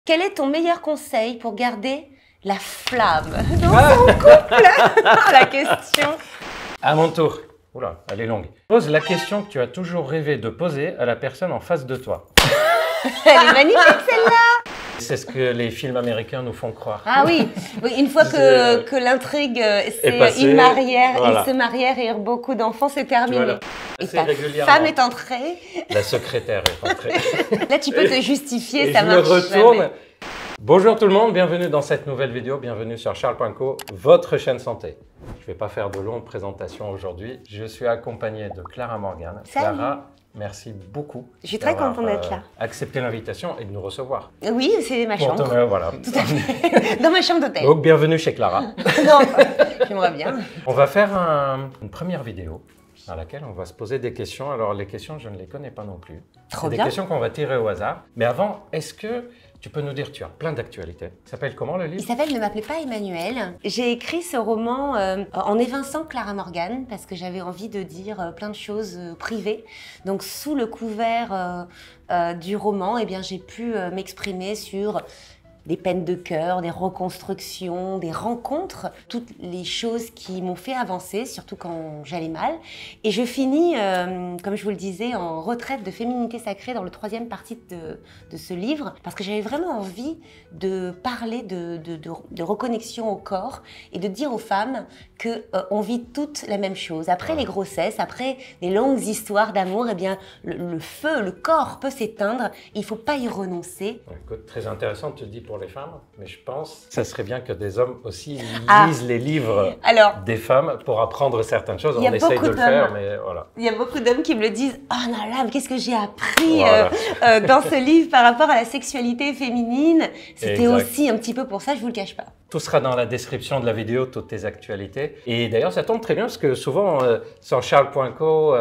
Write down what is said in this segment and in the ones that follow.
Quel est ton meilleur conseil pour garder la flamme dans son couple? La question. À mon tour. Oula, elle est longue. Pose la question que tu as toujours rêvé de poser à la personne en face de toi. Elle est magnifique celle-là. C'est ce que les films américains nous font croire. Ah oui, oui, une fois que l'intrigue, c'est ils se marièrent et eurent beaucoup d'enfants, c'est terminé. Et ta femme est entrée. La secrétaire est entrée. Là, tu peux te justifier, et ça marche. Je me retourne. Jamais. Bonjour tout le monde, bienvenue dans cette nouvelle vidéo, bienvenue sur Charles.co, votre chaîne santé. Je ne vais pas faire de longues présentations aujourd'hui. Je suis accompagné de Clara Morgan. Salut. Clara, merci beaucoup. Je suis très contente d'être là. Accepter l'invitation et de nous recevoir. Oui, c'est ma chambre. Voilà. Tout à fait. Dans ma chambre d'hôtel. Donc, bienvenue chez Clara. Non, j'aimerais bien. On va faire une première vidéo dans laquelle on va se poser des questions. Alors, les questions, je ne les connais pas non plus. Trop bien. Des questions qu'on va tirer au hasard. Mais avant, est-ce que tu peux nous dire, tu as plein d'actualités. Il s'appelle comment le livre? Il s'appelle Ne m'appelez pas Emmanuel. J'ai écrit ce roman en évinçant Clara Morgan parce que j'avais envie de dire plein de choses privées. Donc sous le couvert du roman, eh bien, j'ai pu m'exprimer sur des peines de cœur, des reconstructions, des rencontres, toutes les choses qui m'ont fait avancer, surtout quand j'allais mal. Et je finis, comme je vous le disais, en retraite de féminité sacrée dans le 3e partie de ce livre, parce que j'avais vraiment envie de parler de reconnexion au corps et de dire aux femmes qu'on vit toutes la même chose. Après les grossesses, après les longues histoires d'amour, eh bien, le feu, le corps peut s'éteindre, il ne faut pas y renoncer. Écoute, très intéressant, tu le dis pour les femmes, mais je pense que ça serait bien que des hommes aussi lisent les livres des femmes pour apprendre certaines choses. On essaye de le faire, mais voilà. Il y a beaucoup d'hommes qui me le disent. Oh non là, qu'est-ce que j'ai appris dans ce livre par rapport à la sexualité féminine. C'était aussi un petit peu pour ça, je vous le cache pas. Tout sera dans la description de la vidéo, toutes tes actualités. Et d'ailleurs, ça tombe très bien parce que souvent, sur Charles.co,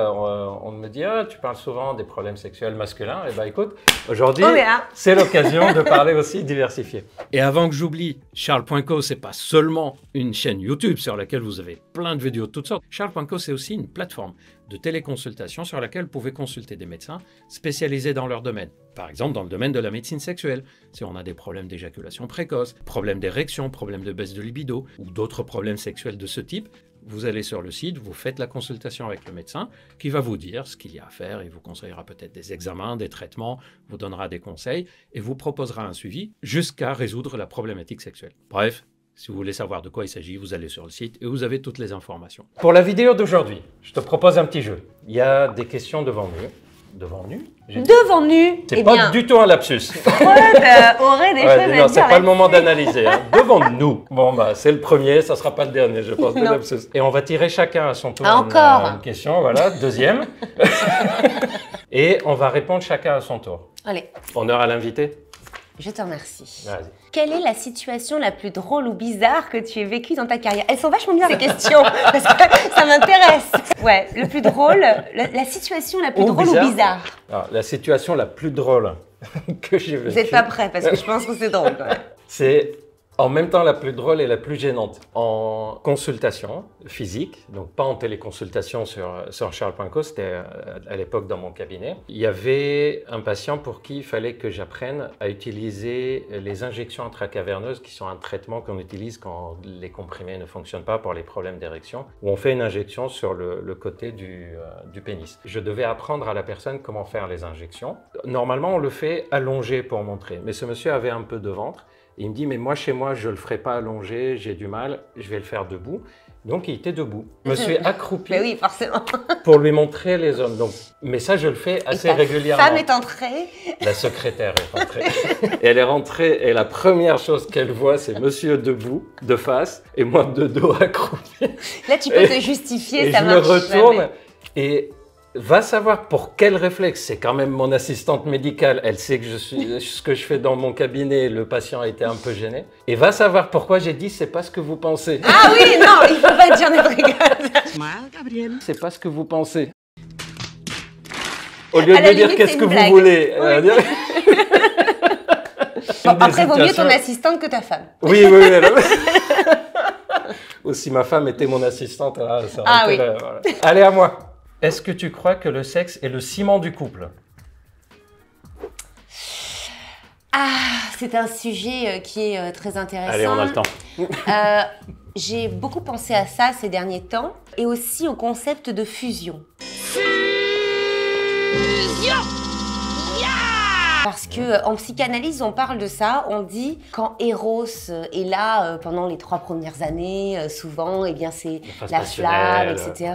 on me dit « Ah, tu parles souvent des problèmes sexuels masculins. » Eh bien, écoute, aujourd'hui, c'est l'occasion de parler aussi diversifié. Et avant que j'oublie, Charles.co, c'est pas seulement une chaîne YouTube sur laquelle vous avez plein de vidéos de toutes sortes. Charles.co, c'est aussi une plateforme de téléconsultation sur laquelle vous pouvez consulter des médecins spécialisés dans leur domaine. Par exemple, dans le domaine de la médecine sexuelle, si on a des problèmes d'éjaculation précoce, problèmes d'érection, problèmes de baisse de libido ou d'autres problèmes sexuels de ce type, vous allez sur le site, vous faites la consultation avec le médecin qui va vous dire ce qu'il y a à faire. Il vous conseillera peut-être des examens, des traitements, vous donnera des conseils et vous proposera un suivi jusqu'à résoudre la problématique sexuelle. Bref, si vous voulez savoir de quoi il s'agit, vous allez sur le site et vous avez toutes les informations. Pour la vidéo d'aujourd'hui, je te propose un petit jeu. Il y a des questions devant nous. Devant nu? Devant nu. C'est pas du tout un lapsus. Freud aurait des choses à dire. Non, c'est pas le moment d'analyser. Hein. Devant nous. Bon, bah, c'est le premier, ça sera pas le dernier, je pense. Lapsus. Et on va tirer chacun à son tour une question. Voilà, deuxième. Et on va répondre chacun à son tour. Allez. Honneur à l'invité. Je te remercie. Vas-y. Quelle est la situation la plus drôle ou bizarre que tu aies vécue dans ta carrière? Elles sont vachement bien ces questions, parce que ça m'intéresse. Ouais, le plus drôle, la situation la plus drôle ou bizarre? Alors, la situation la plus drôle que j'ai vécue. Vous n'êtes pas prêts, parce que je pense que c'est drôle quand même. C'est en même temps la plus drôle et la plus gênante. En consultation physique, donc pas en téléconsultation sur Charles.co, c'était à l'époque dans mon cabinet. Il y avait un patient pour qui il fallait que j'apprenne à utiliser les injections intracaverneuses qui sont un traitement qu'on utilise quand les comprimés ne fonctionnent pas pour les problèmes d'érection, où on fait une injection sur le côté du pénis. Je devais apprendre à la personne comment faire les injections. Normalement, on le fait allongé pour montrer, mais ce monsieur avait un peu de ventre. Il me dit, mais moi, chez moi, je ne le ferai pas allongé, j'ai du mal, je vais le faire debout. Donc, il était debout. Je me suis accroupi oui, forcément. Pour lui montrer les hommes. Donc, mais ça, je le fais assez régulièrement. La femme est entrée. La secrétaire est entrée. Et elle est rentrée et la première chose qu'elle voit, c'est monsieur debout, de face, et moi de dos accroupi. Là, tu peux te justifier, et ça marche. Je me retourne et... Va savoir pour quel réflexe, c'est quand même mon assistante médicale, elle sait que ce que je fais dans mon cabinet, le patient a été un peu gêné. Et va savoir pourquoi j'ai dit c'est pas ce que vous pensez. Ah oui, non, il faut pas dire des trucs. Gabriel. C'est pas ce que vous pensez. Au lieu de dire qu'est-ce que vous voulez. Oui. Après, vaut mieux ton assistante que ta femme. Oui, oui, oui. Aussi ma femme était mon assistante. Là, ça aurait été voilà. Allez, à moi. Est-ce que tu crois que le sexe est le ciment du couple? C'est un sujet qui est très intéressant. Allez, on a le temps. J'ai beaucoup pensé à ça ces derniers temps et aussi au concept de fusion. Fusion! Parce que en psychanalyse, on parle de ça, on dit quand Eros est là pendant les 3 premières années, souvent, eh bien c'est la flamme, etc.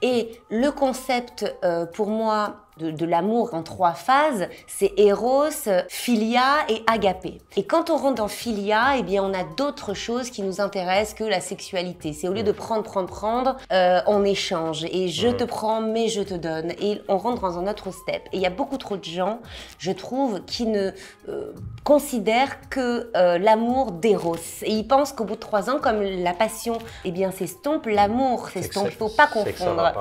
Et le concept, pour moi, de l'amour en 3 phases, c'est Eros, Philia et Agapé. Et quand on rentre dans Philia, eh bien on a d'autres choses qui nous intéressent que la sexualité. C'est au lieu de prendre, on échange. Et je te prends, mais je te donne. Et on rentre dans un autre step. Et il y a beaucoup trop de gens, je trouve, qui ne considèrent que l'amour d'Eros. Et ils pensent qu'au bout de 3 ans, comme la passion, eh bien s'estompe, l'amour s'estompe. Il ne faut pas confondre.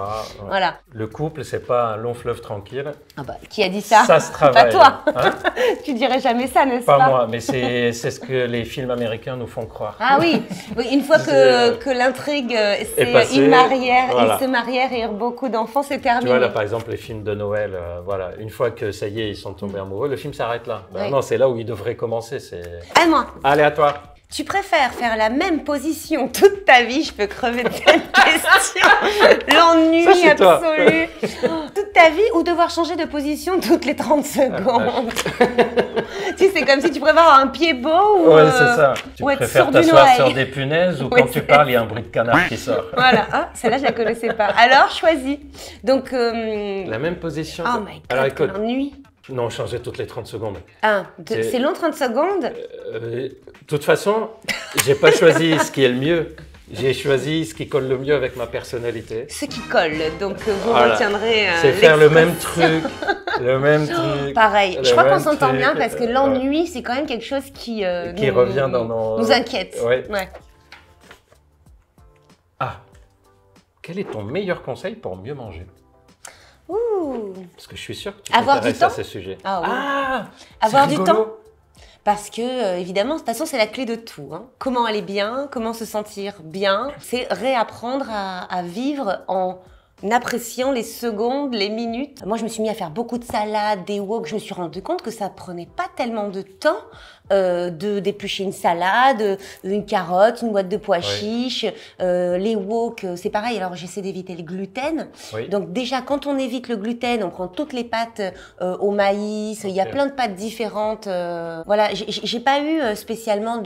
Voilà. Le couple, c'est pas un long fleuve tranquille. Qui a dit ça? Ça se travaille. Pas toi. Hein? Tu dirais jamais ça, n'est-ce pas? Pas moi, mais c'est ce que les films américains nous font croire. Ah oui, une fois que l'intrigue, c'est une marière, voilà. Ils se marièrent et eurent beaucoup d'enfants, c'est terminé. Tu vois, là, par exemple, les films de Noël, voilà, une fois que ça y est, ils sont tombés amoureux, le film s'arrête là. Ben, non, c'est là où il devrait commencer. Moi. Allez, à toi. Tu préfères faire la même position toute ta vie? Je peux crever de cette question. L'ennui absolu. Toute ta vie ou devoir changer de position toutes les 30 secondes? Tu sais, c'est comme si tu préfères avoir un pied beau ou, ouais, c'est ça. Tu préfères t'asseoir sur des punaises ou quand tu parles, il y a un bruit de canard qui sort. Voilà, celle-là, je la connaissais pas. Alors, choisis. Donc, la même position. Oh my God, l'ennui. Non, changer toutes les 30 secondes. C'est long 30 secondes? De toute façon, j'ai pas choisi ce qui est le mieux. J'ai choisi ce qui colle le mieux avec ma personnalité. Ce qui colle, donc vous retiendrez c'est faire le même truc, le même truc. Pareil, je crois qu'on s'entend bien parce que l'ennui, c'est quand même quelque chose qui revient dans nous inquiète. Ouais. Quel est ton meilleur conseil pour mieux manger? Parce que je suis sûr que tu t'intéresses à ce sujet. Avoir du temps. Parce que, évidemment, de toute façon, c'est la clé de tout. Hein. Comment aller bien, comment se sentir bien, c'est réapprendre à vivre en appréciant les secondes, les minutes. Moi, je me suis mis à faire beaucoup de salades, des woks. Je me suis rendu compte que ça prenait pas tellement de temps d'éplucher une salade, une carotte, une boîte de pois chiches. Les woks, c'est pareil. Alors, j'essaie d'éviter le gluten. Donc, déjà, quand on évite le gluten, on prend toutes les pâtes au maïs. Il y a plein de pâtes différentes. Voilà, j'ai pas eu spécialement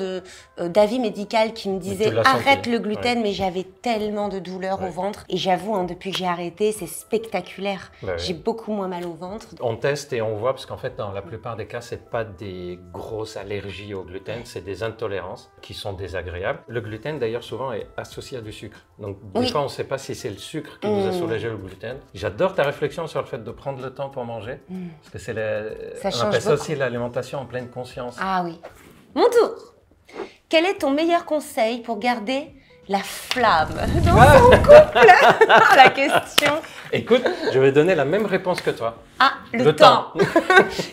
d'avis médical qui me disait arrête le gluten, mais j'avais tellement de douleurs au ventre. Et j'avoue, hein, depuis que j'ai arrêté, c'est spectaculaire. J'ai beaucoup moins mal au ventre. On teste et on voit, parce qu'en fait, dans la plupart des cas, c'est pas des grosses allergies au gluten, c'est des intolérances qui sont désagréables. Le gluten, d'ailleurs, souvent est associé à du sucre. Donc, des fois, on ne sait pas si c'est le sucre qui nous a soulagé le gluten. J'adore ta réflexion sur le fait de prendre le temps pour manger, parce que c'est on appelle ça aussi l'alimentation en pleine conscience. Ah oui. Mon tour. Quel est ton meilleur conseil pour garder la flamme dans son couple? La question. Écoute, je vais donner la même réponse que toi. Le temps.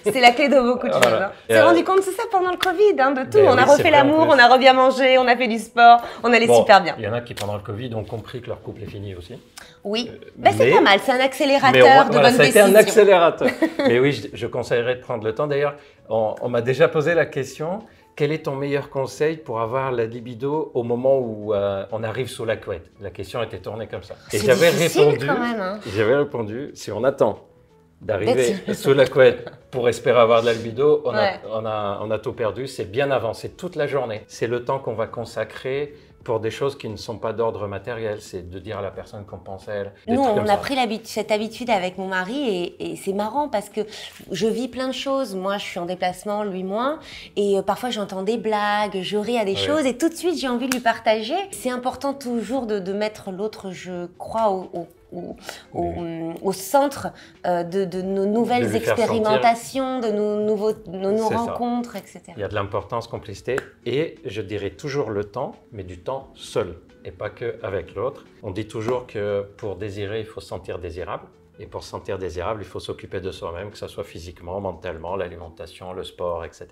C'est la clé de beaucoup de choses. Hein. On s'est rendu compte de ça pendant le Covid, hein, de tout. On a refait l'amour, on a bien mangé, on a fait du sport, on allait super bien. Il y en a qui, pendant le Covid, ont compris que leur couple est fini aussi. Oui, c'est pas mal, c'est un accélérateur de bonnes décisions. Ça a été un accélérateur. Mais oui, je conseillerais de prendre le temps. D'ailleurs, on m'a déjà posé la question. Quel est ton meilleur conseil pour avoir la libido au moment où on arrive sous la couette? La question était tournée comme ça. Et j'avais répondu, si on attend d'arriver sous la couette pour espérer avoir de la libido, on a tout perdu. C'est bien avant, c'est toute la journée. C'est le temps qu'on va consacrer pour des choses qui ne sont pas d'ordre matériel, c'est de dire à la personne qu'on pense à elle. Nous, on a pris cette habitude avec mon mari et c'est marrant parce que je vis plein de choses. Moi, je suis en déplacement, lui moins. Et parfois, j'entends des blagues, je ris à des choses et tout de suite, j'ai envie de lui partager. C'est important toujours de mettre l'autre, je crois, au centre de nos nouvelles expérimentations, de nos rencontres, etc. Il y a de l'importance, complicité et je dirais toujours le temps, mais du temps seul et pas qu'avec l'autre. On dit toujours que pour désirer, il faut se sentir désirable. Et pour se sentir désirable, il faut s'occuper de soi-même, que ce soit physiquement, mentalement, l'alimentation, le sport, etc.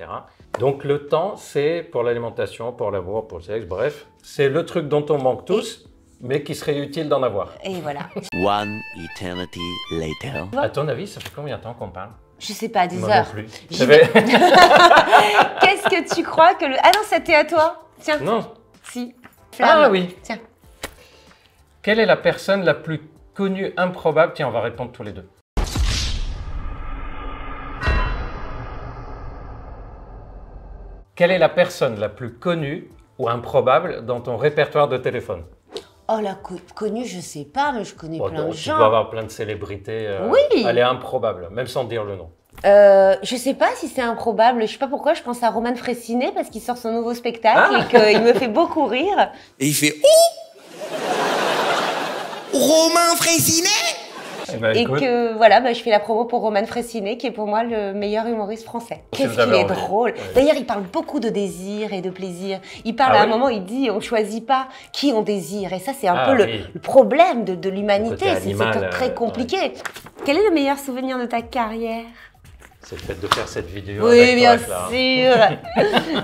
Donc le temps, c'est pour l'alimentation, pour l'amour, pour le sexe, bref, c'est le truc dont on manque tous. Mais qui serait utile d'en avoir. Et voilà. One eternity later. À ton avis, ça fait combien de temps qu'on parle? Je sais pas, des Moi heures. non plus. Qu'est-ce que tu crois que le... Ah non, c'était à toi. Tiens. Non. Si. Flamme. Ah oui. Tiens. Quelle est la personne la plus connue, improbable? Tiens, on va répondre tous les deux. Quelle est la personne la plus connue ou improbable dans ton répertoire de téléphone? Oh, la connue, je sais pas, mais je connais plein de Tu gens. dois avoir plein de célébrités. Oui. Elle est improbable, même sans dire le nom. Je sais pas si c'est improbable. Je sais pas pourquoi je pense à Roman Frécinet parce qu'il sort son nouveau spectacle et qu'il me fait beaucoup rire. Et il fait « Oh, Romain Frécinet !» Et que voilà, je fais la promo pour Roman Frécinet, qui est pour moi le meilleur humoriste français. Qu'est-ce qu'il est drôle. Ouais. D'ailleurs, il parle beaucoup de désir et de plaisir. Il parle à un moment, il dit on choisit pas qui on désire. Et ça, c'est un peu le problème de l'humanité. C'est très compliqué. Ouais. Quel est le meilleur souvenir de ta carrière? C'est le fait de faire cette vidéo. Oui, avec bien toi, sûr.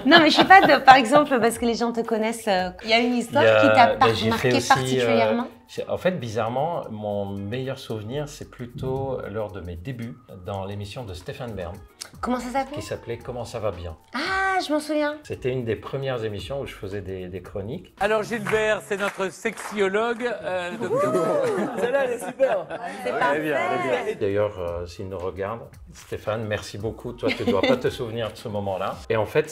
Non, mais je sais pas, par exemple, parce que les gens te connaissent, il y a une histoire qui t'a marqué particulièrement. En fait, bizarrement, mon meilleur souvenir, c'est plutôt lors de mes débuts dans l'émission de Stéphane Bern. Comment ça s'appelait? Qui s'appelait Comment ça va bien. Ah, je m'en souviens. C'était une des premières émissions où je faisais des chroniques. Alors Gilbert, c'est notre sexiologue. Celle-là, elle est super. C'est parfait. D'ailleurs, s'il nous regarde, Stéphane, merci beaucoup. Toi, tu ne dois pas te souvenir de ce moment-là. Et en fait,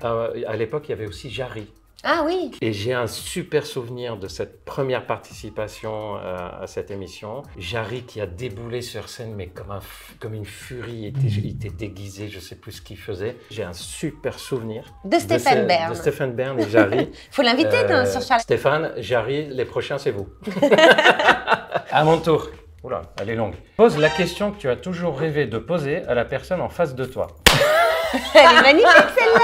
à l'époque, il y avait aussi Jarry. Ah oui. Et j'ai un super souvenir de cette première participation à cette émission. Jarry qui a déboulé sur scène, mais comme une furie. Il était déguisé, je ne sais plus ce qu'il faisait. J'ai un super souvenir de Stéphane Bern. De Stéphane Bern et Jarry. Faut l'inviter sur Charles. Stéphane, Jarry, les prochains, c'est vous. À mon tour. Oula, elle est longue. Pose la question que tu as toujours rêvé de poser à la personne en face de toi. Elle est magnifique celle-là.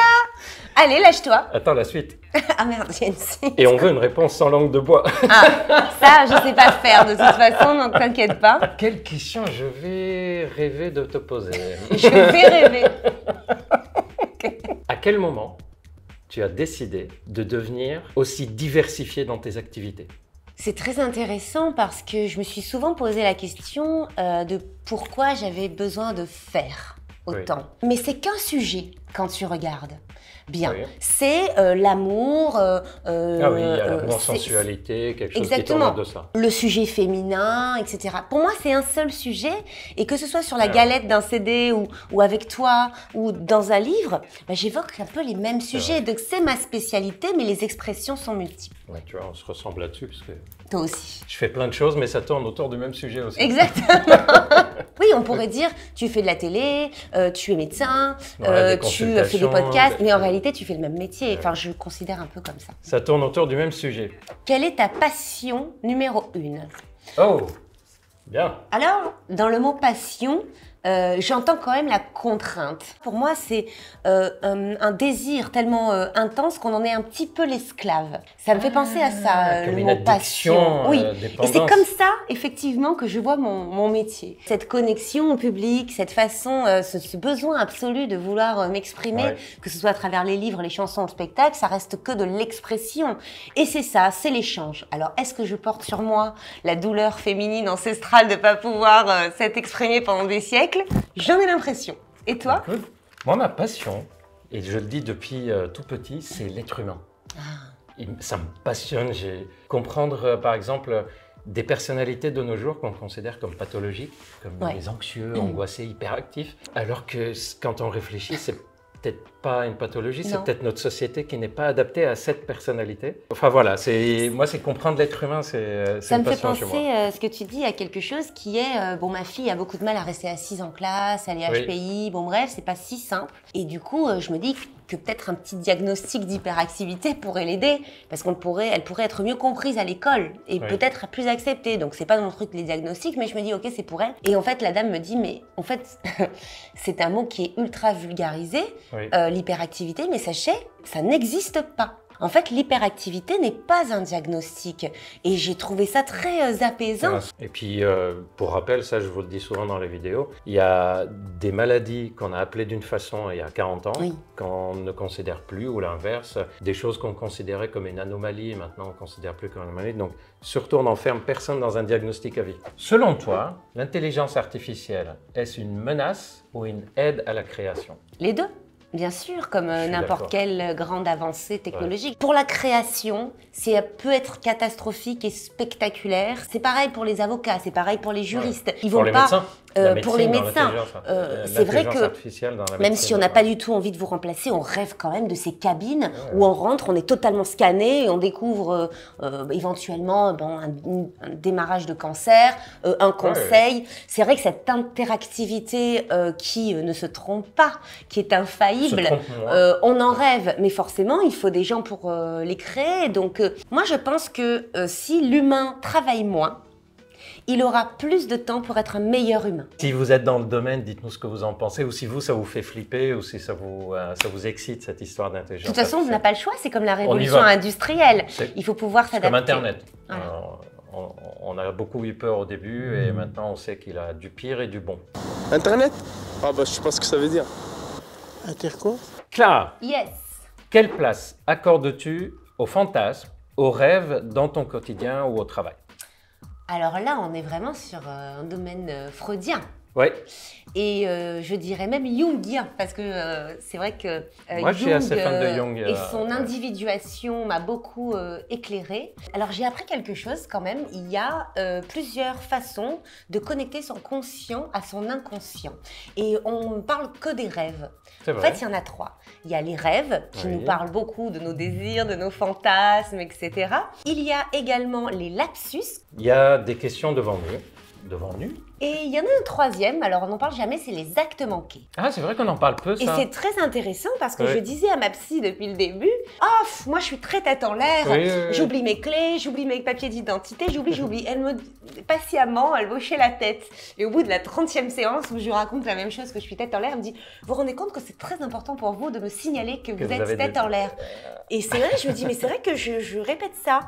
Allez, lâche-toi. Attends, la suite. Ah merde, j'ai une suite. Et on veut une réponse sans langue de bois. Ah, ça, je sais pas faire de toute façon, donc t'inquiète pas. Quelle question je vais rêver de te poser? Je vais rêver. À quel moment tu as décidé de devenir aussi diversifié dans tes activités? C'est très intéressant parce que je me suis souvent posé la question de pourquoi j'avais besoin de faire autant. Oui. Mais c'est qu'un sujet quand tu regardes bien. Oui. C'est l'amour. Ah oui, il y a l'amour, sensualité, quelque chose qui tourne de ça. Le sujet féminin, etc. Pour moi, c'est un seul sujet. Et que ce soit sur la galette d'un CD ou avec toi ou dans un livre, j'évoque un peu les mêmes sujets. Donc c'est ma spécialité, mais les expressions sont multiples. Ouais, tu vois, on se ressemble là-dessus parce que... Toi aussi. Je fais plein de choses, mais ça tourne autour du même sujet aussi. Exactement. Oui, on pourrait dire, tu fais de la télé, tu es médecin, tu fais des podcasts, mais en réalité, tu fais le même métier. Enfin, je le considère un peu comme ça. Ça tourne autour du même sujet. Quelle est ta passion numéro 1? Oh, bien. Alors, dans le mot passion, j'entends quand même la contrainte. Pour moi, c'est un désir tellement intense qu'on en est un petit peu l'esclave. Ça me fait penser à ça, le mot passion. Oui, et c'est comme ça, effectivement, que je vois mon métier. Cette connexion au public, cette façon, ce besoin absolu de vouloir m'exprimer, que ce soit à travers les livres, les chansons, le spectacle, ça reste que de l'expression. Et c'est ça, c'est l'échange. Alors, est-ce que je porte sur moi la douleur féminine ancestrale de ne pas pouvoir s'être exprimée pendant des siècles? J'en ai l'impression. Et toi? Écoute, moi, ma passion, et je le dis depuis tout petit, c'est l'être humain. Ça me passionne. Comprendre, par exemple, des personnalités de nos jours qu'on considère comme pathologiques, comme les anxieux, angoissés, hyperactifs, alors que quand on réfléchit, c'est peut-être pas une pathologie, c'est peut-être notre société qui n'est pas adaptée à cette personnalité. Enfin voilà, moi c'est comprendre l'être humain, c'est une passion chez moi. Ça me fait penser, ce que tu dis, à quelque chose qui est, bon, ma fille a beaucoup de mal à rester assise en classe, elle est HPI, bon bref, c'est pas si simple. Et du coup, je me dis que peut-être un petit diagnostic d'hyperactivité pourrait l'aider, parce elle pourrait être mieux comprise à l'école et peut-être plus acceptée. Donc c'est pas mon truc les diagnostics, mais je me dis ok, c'est pour elle. Et en fait, la dame me dit mais en fait, c'est un mot qui est ultra vulgarisé, l'hyperactivité, mais sachez, ça n'existe pas. En fait, l'hyperactivité n'est pas un diagnostic. Et j'ai trouvé ça très apaisant. Et puis, pour rappel, ça je vous le dis souvent dans les vidéos, il y a des maladies qu'on a appelées d'une façon il y a 40 ans, qu'on ne considère plus, ou l'inverse, des choses qu'on considérait comme une anomalie, maintenant on ne considère plus comme une anomalie. Donc, surtout, on n'enferme personne dans un diagnostic à vie. Selon toi, l'intelligence artificielle, est-ce une menace ou une aide à la création? Les deux. Bien sûr, comme n'importe quelle grande avancée technologique. Pour la création, ça peut être catastrophique et spectaculaire. C'est pareil pour les avocats, c'est pareil pour les juristes. Ils vont pour les médecins. Pour les médecins, c'est vrai que même si on n'a pas du tout envie de vous remplacer, on rêve quand même de ces cabines où on rentre, on est totalement scanné et on découvre éventuellement un démarrage de cancer, un conseil. C'est vrai que cette interactivité qui ne se trompe pas, qui est infaillible, on en rêve, mais forcément il faut des gens pour les créer. Donc moi je pense que si l'humain travaille moins, il aura plus de temps pour être un meilleur humain. Si vous êtes dans le domaine, dites-nous ce que vous en pensez, ou si vous, ça vous fait flipper, ou si ça vous excite, cette histoire d'intelligence artificielle. De toute façon, on n'a pas le choix, c'est comme la révolution industrielle. Il faut pouvoir s'adapter. Comme Internet. Voilà. On a beaucoup eu peur au début, et maintenant on sait qu'il a du pire et du bon. Internet? Ah bah je sais pas ce que ça veut dire. Inter quoi? Clara, yes. Quelle place accordes-tu aux fantasmes, aux rêves dans ton quotidien ou au travail? Alors là, on est vraiment sur un domaine freudien. Oui. Et je dirais même jungien, parce que c'est vrai que moi, je suis assez fan de Jung. Et son individuation m'a beaucoup éclairée. Alors j'ai appris quelque chose quand même. Il y a plusieurs façons de connecter son conscient à son inconscient. Et on ne parle que des rêves. En fait, il y en a 3. Il y a les rêves, qui nous parlent beaucoup de nos désirs, de nos fantasmes, etc. Il y a également les lapsus. Il y a des questions devant nous. Devant nous. Et il y en a un 3e, alors on n'en parle jamais, c'est les actes manqués. Ah, c'est vrai qu'on en parle peu, ça. Et c'est très intéressant parce que je disais à ma psy depuis le début, « moi je suis très tête en l'air, j'oublie mes clés, j'oublie mes papiers d'identité, j'oublie. » Elle me, patiemment, elle hochait la tête. Et au bout de la 30e séance où je lui raconte la même chose, que je suis tête en l'air, elle me dit, « Vous vous rendez compte que c'est très important pour vous de me signaler que vous êtes tête en l'air. » Et c'est vrai, je me dis, mais c'est vrai que je répète ça.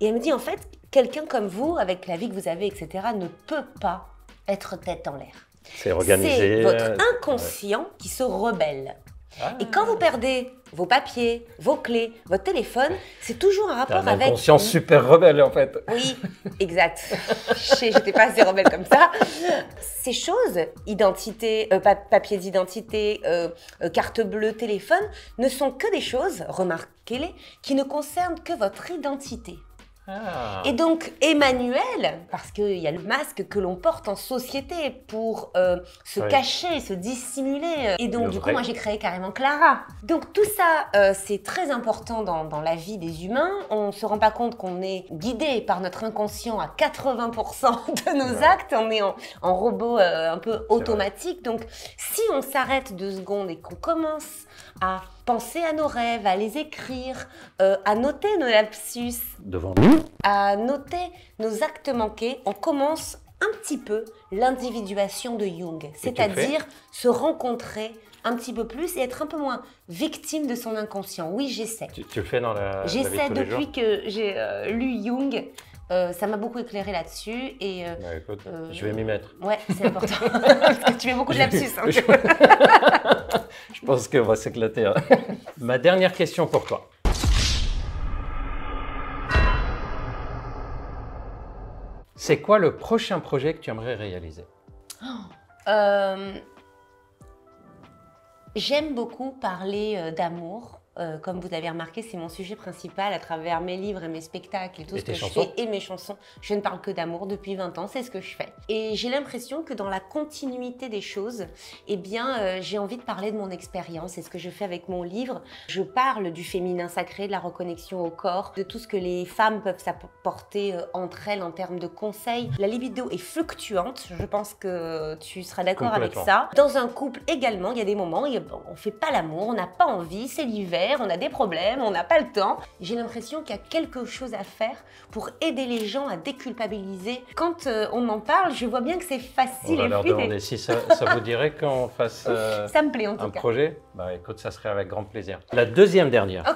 Et elle me dit, en fait, quelqu'un comme vous, avec la vie que vous avez, etc., ne peut pas être tête en l'air. C'est organisé. C'est votre inconscient qui se rebelle. Et quand vous perdez vos papiers, vos clés, votre téléphone, c'est toujours un rapport avec... un inconscient super rebelle, en fait. Oui, exact. J'étais pas assez rebelle comme ça. Ces choses, identité, papier d'identité, carte bleue, téléphone, ne sont que des choses, remarquez-les, qui ne concernent que votre identité. Et donc Emmanuel, parce qu'il y a le masque que l'on porte en société pour se cacher, se dissimuler. Et donc du coup, moi j'ai créé carrément Clara. Donc tout ça, c'est très important dans la vie des humains. On ne se rend pas compte qu'on est guidé par notre inconscient à 80% de nos actes. On est en robot un peu automatique. Donc si on s'arrête 2 secondes et qu'on commence à penser à nos rêves, à les écrire, à noter nos lapsus, devant nous, à noter nos actes manqués, on commence un petit peu l'individuation de Jung, c'est-à-dire se rencontrer un petit peu plus et être un peu moins victime de son inconscient. Oui, j'essaie. Tu le fais dans la vie de tous les jours? J'essaie depuis que j'ai lu Jung. Ça m'a beaucoup éclairé là-dessus et écoute, je vais m'y mettre. Ouais, c'est important parce que tu fais beaucoup de lapsus. Hein. Je pense qu'on va s'éclater. Hein. Ma dernière question pour toi. C'est quoi le prochain projet que tu aimerais réaliser? J'aime beaucoup parler d'amour. Comme vous avez remarqué, c'est mon sujet principal à travers mes livres et mes spectacles et tout ce que je fais et mes chansons. Je ne parle que d'amour depuis 20 ans, c'est ce que je fais. Et j'ai l'impression que dans la continuité des choses, eh bien, j'ai envie de parler de mon expérience. C'est ce que je fais avec mon livre. Je parle du féminin sacré, de la reconnexion au corps, de tout ce que les femmes peuvent s'apporter entre elles en termes de conseils. La libido est fluctuante, je pense que tu seras d'accord avec ça. Dans un couple également, il y a des moments où on ne fait pas l'amour, on n'a pas envie, c'est l'hiver. On a des problèmes, on n'a pas le temps. J'ai l'impression qu'il y a quelque chose à faire pour aider les gens à déculpabiliser. Quand on en parle, je vois bien que c'est facile. On va leur demander si ça vous dirait qu'on fasse ça me plaît en tout un cas. projet. Bah écoute, ça serait avec grand plaisir. La deuxième dernière.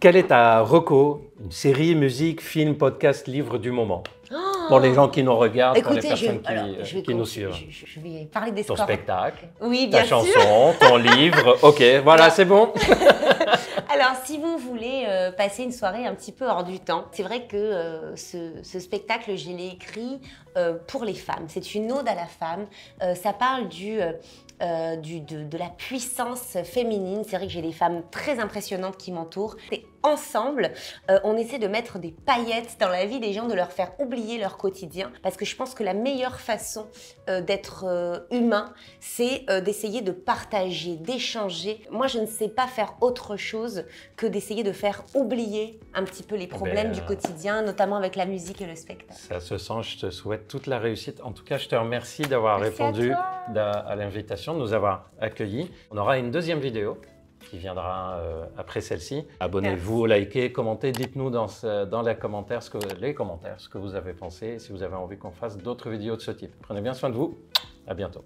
Quelle est ta reco, une série, musique, film, podcast, livre du moment? Pour les gens qui nous regardent, écoutez, pour les personnes qui nous suivent. Je vais parler des Ton scores. spectacle, oui, bien ta sûr. chanson, ton livre. Ok, voilà, c'est bon. Alors, si vous voulez passer une soirée un petit peu hors du temps, c'est vrai que ce spectacle, je l'ai écrit pour les femmes. C'est une ode à la femme. Ça parle de la puissance féminine. C'est vrai que j'ai des femmes très impressionnantes qui m'entourent. Et ensemble, on essaie de mettre des paillettes dans la vie des gens, de leur faire oublier leur quotidien. Parce que je pense que la meilleure façon d'être humain, c'est d'essayer de partager, d'échanger. Moi, je ne sais pas faire autre chose que d'essayer de faire oublier un petit peu les problèmes du quotidien, notamment avec la musique et le spectacle. Ça se sent, je te souhaite toute la réussite. En tout cas, je te remercie d'avoir répondu à l'invitation, de nous avoir accueillis. On aura une deuxième vidéo qui viendra après celle-ci. Abonnez-vous, likez, commentez, dites-nous dans les commentaires ce que vous avez pensé, si vous avez envie qu'on fasse d'autres vidéos de ce type. Prenez bien soin de vous, à bientôt.